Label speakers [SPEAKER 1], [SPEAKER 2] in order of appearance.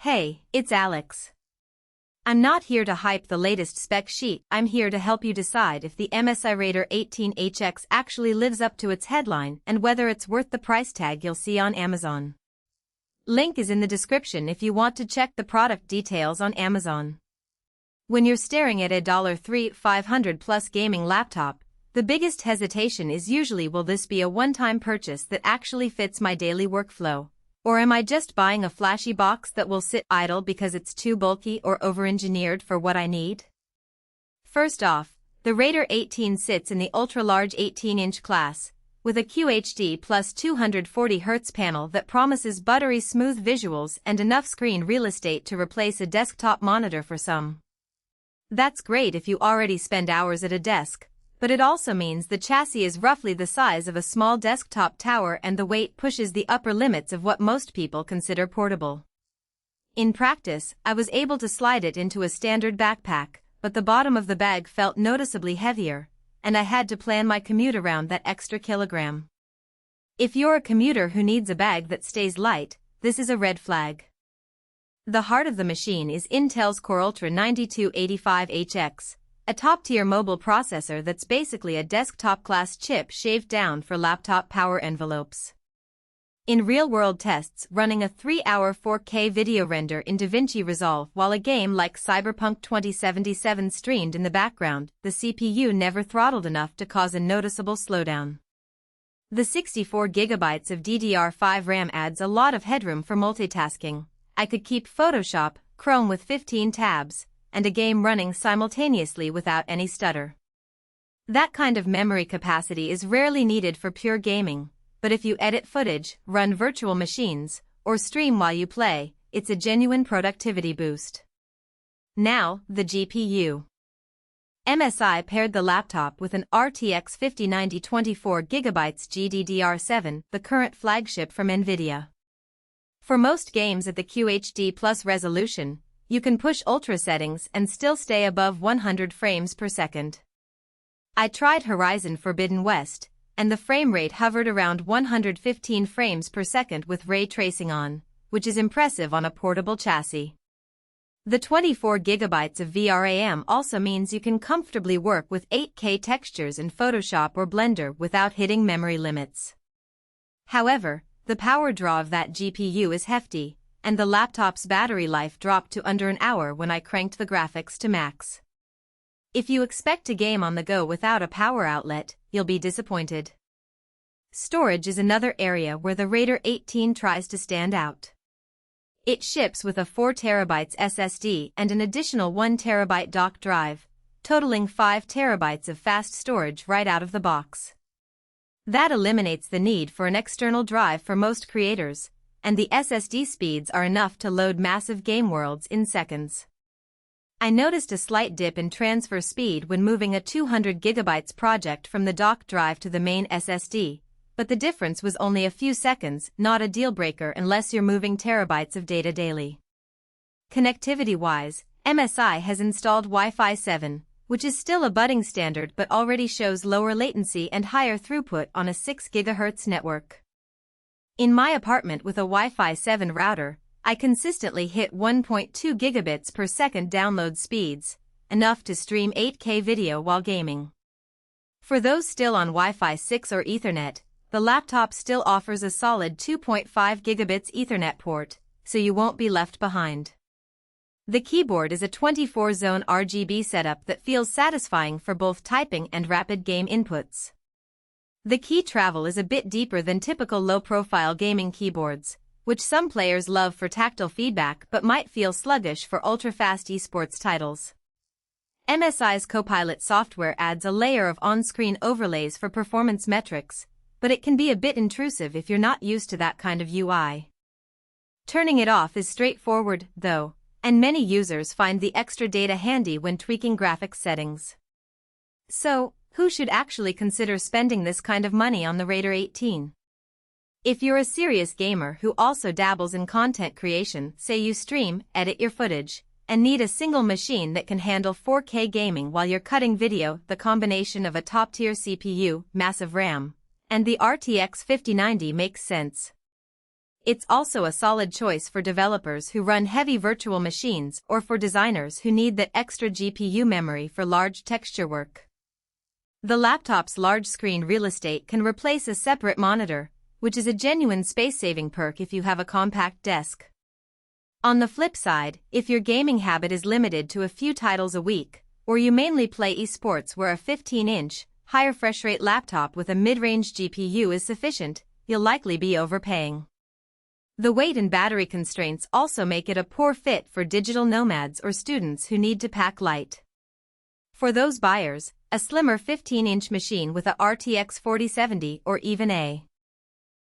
[SPEAKER 1] Hey, it's Alex. I'm not here to hype the latest spec sheet, I'm here to help you decide if the MSI Raider 18HX actually lives up to its headline and whether it's worth the price tag you'll see on Amazon. Link is in the description if you want to check the product details on Amazon. When you're staring at a $3,500 plus gaming laptop, the biggest hesitation is usually, will this be a one-time purchase that actually fits my daily workflow? Or am I just buying a flashy box that will sit idle because it's too bulky or over-engineered for what I need? First off, the Raider 18 sits in the ultra-large 18-inch class, with a QHD plus 240Hz panel that promises buttery smooth visuals and enough screen real estate to replace a desktop monitor for some. That's great if you already spend hours at a desk, but it also means the chassis is roughly the size of a small desktop tower and the weight pushes the upper limits of what most people consider portable. In practice, I was able to slide it into a standard backpack, but the bottom of the bag felt noticeably heavier, and I had to plan my commute around that extra kilogram. If you're a commuter who needs a bag that stays light, this is a red flag. The heart of the machine is Intel's Core Ultra 9285HX, a top-tier mobile processor that's basically a desktop-class chip shaved down for laptop power envelopes. In real-world tests running a 3-hour 4K video render in DaVinci Resolve while a game like Cyberpunk 2077 streamed in the background, the CPU never throttled enough to cause a noticeable slowdown. The 64GB of DDR5 RAM adds a lot of headroom for multitasking. I could keep Photoshop, Chrome with 15 tabs, and a game running simultaneously without any stutter. That kind of memory capacity is rarely needed for pure gaming, but if you edit footage, run virtual machines, or stream while you play, it's a genuine productivity boost. Now, the GPU. MSI paired the laptop with an RTX 5090 24GB GDDR7, the current flagship from NVIDIA. For most games at the QHD Plus resolution, you can push ultra settings and still stay above 100 frames per second. I tried Horizon Forbidden West, and the frame rate hovered around 115 frames per second with ray tracing on, which is impressive on a portable chassis. The 24GB of VRAM also means you can comfortably work with 8K textures in Photoshop or Blender without hitting memory limits. However, the power draw of that GPU is hefty, and the laptop's battery life dropped to under an hour when I cranked the graphics to max. If you expect to game on the go without a power outlet, you'll be disappointed. Storage is another area where the Raider 18 tries to stand out. It ships with a 4TB SSD and an additional 1TB dock drive, totaling 5TB of fast storage right out of the box. That eliminates the need for an external drive for most creators, and the SSD speeds are enough to load massive game worlds in seconds. I noticed a slight dip in transfer speed when moving a 200GB project from the dock drive to the main SSD, but the difference was only a few seconds, not a deal-breaker unless you're moving terabytes of data daily. Connectivity-wise, MSI has installed Wi-Fi 7, which is still a budding standard but already shows lower latency and higher throughput on a 6 GHz network. In my apartment with a Wi-Fi 7 router, I consistently hit 1.2 gigabits per second download speeds, enough to stream 8K video while gaming. For those still on Wi-Fi 6 or Ethernet, the laptop still offers a solid 2.5 gigabits Ethernet port, so you won't be left behind. The keyboard is a 24-zone RGB setup that feels satisfying for both typing and rapid game inputs. The key travel is a bit deeper than typical low-profile gaming keyboards, which some players love for tactile feedback but might feel sluggish for ultra-fast esports titles. MSI's Copilot software adds a layer of on-screen overlays for performance metrics, but it can be a bit intrusive if you're not used to that kind of UI. Turning it off is straightforward, though, and many users find the extra data handy when tweaking graphics settings. So, who should actually consider spending this kind of money on the Raider 18? If you're a serious gamer who also dabbles in content creation, say you stream, edit your footage, and need a single machine that can handle 4K gaming while you're cutting video, the combination of a top-tier CPU, massive RAM, and the RTX 5090 makes sense. It's also a solid choice for developers who run heavy virtual machines or for designers who need that extra GPU memory for large texture work. The laptop's large screen real estate can replace a separate monitor, which is a genuine space-saving perk if you have a compact desk. On the flip side, if your gaming habit is limited to a few titles a week, or you mainly play esports where a 15-inch, higher refresh rate laptop with a mid-range GPU is sufficient, you'll likely be overpaying. The weight and battery constraints also make it a poor fit for digital nomads or students who need to pack light. For those buyers, a slimmer 15-inch machine with a RTX 4070 or even a